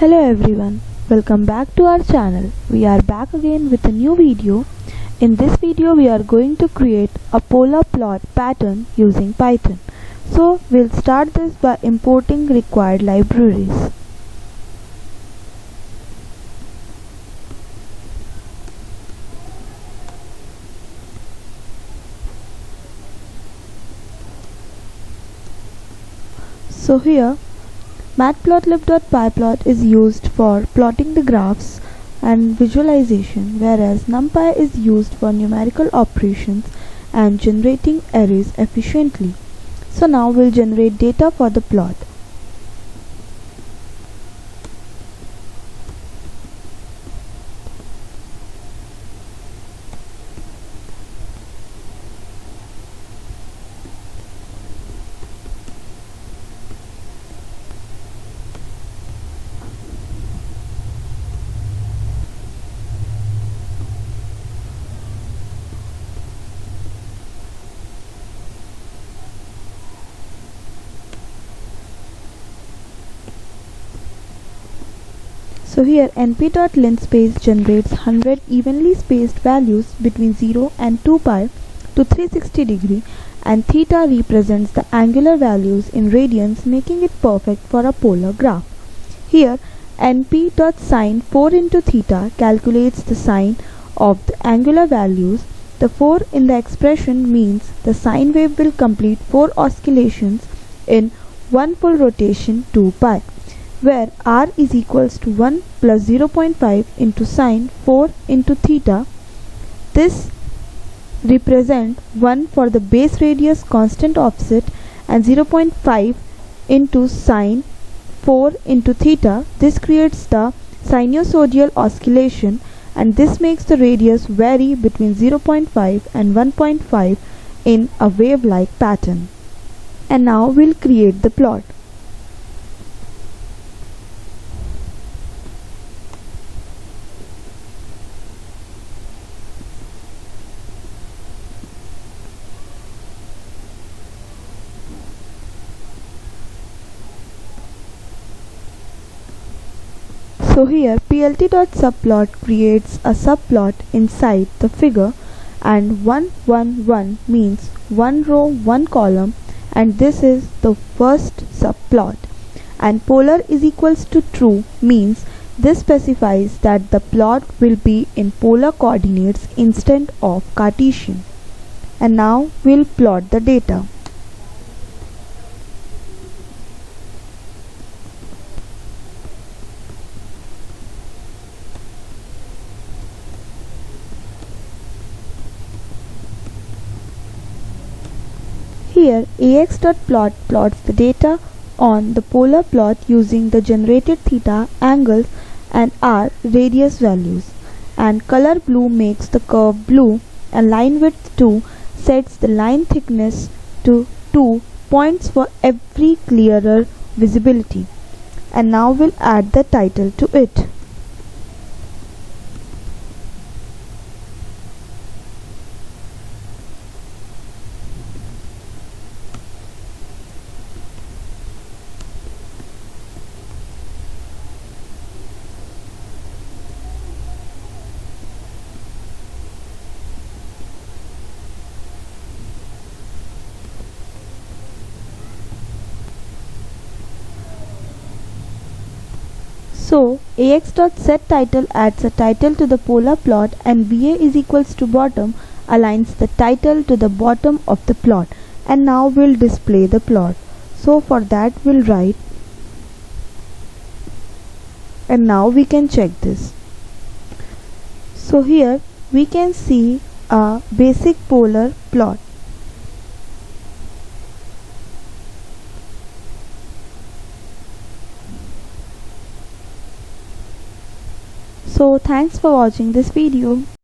Hello everyone, welcome back to our channel. We are back again with a new video. In this video we are going to create a polar plot pattern using Python. So we'll start this by importing required libraries. So here matplotlib.pyplot is used for plotting the graphs and visualization, whereas numpy is used for numerical operations and generating arrays efficiently. So now we'll generate data for the plot. So here np.linspace generates 100 evenly spaced values between 0 and 2 pi to 360 degree, and theta represents the angular values in radians, making it perfect for a polar graph. Here np.sin 4 into theta calculates the sine of the angular values. The 4 in the expression means the sine wave will complete 4 oscillations in one full rotation 2 pi, where r is equals to 1 plus 0.5 into sine 4 into theta. This represent 1 for the base radius constant offset and 0.5 into sine 4 into theta. This creates the sinusoidal oscillation, and this makes the radius vary between 0.5 and 1.5 in a wave-like pattern. And now we'll create the plot. So here plt.subplot creates a subplot inside the figure, and 1 1 1 means 1 row 1 column, and this is the first subplot. And polar is equals to true means this specifies that the plot will be in polar coordinates instead of Cartesian. And now we'll plot the data. Here ax.plot plots the data on the polar plot using the generated theta, angles and r radius values, and color blue makes the curve blue, and line width 2 sets the line thickness to 2 points for every clearer visibility. And now we'll add the title to it. So ax.setTitle adds a title to the polar plot, and ba is equals to bottom aligns the title to the bottom of the plot. And now we'll display the plot. So for that we'll write, and now we can check this. So here we can see a basic polar plot. So thanks for watching this video.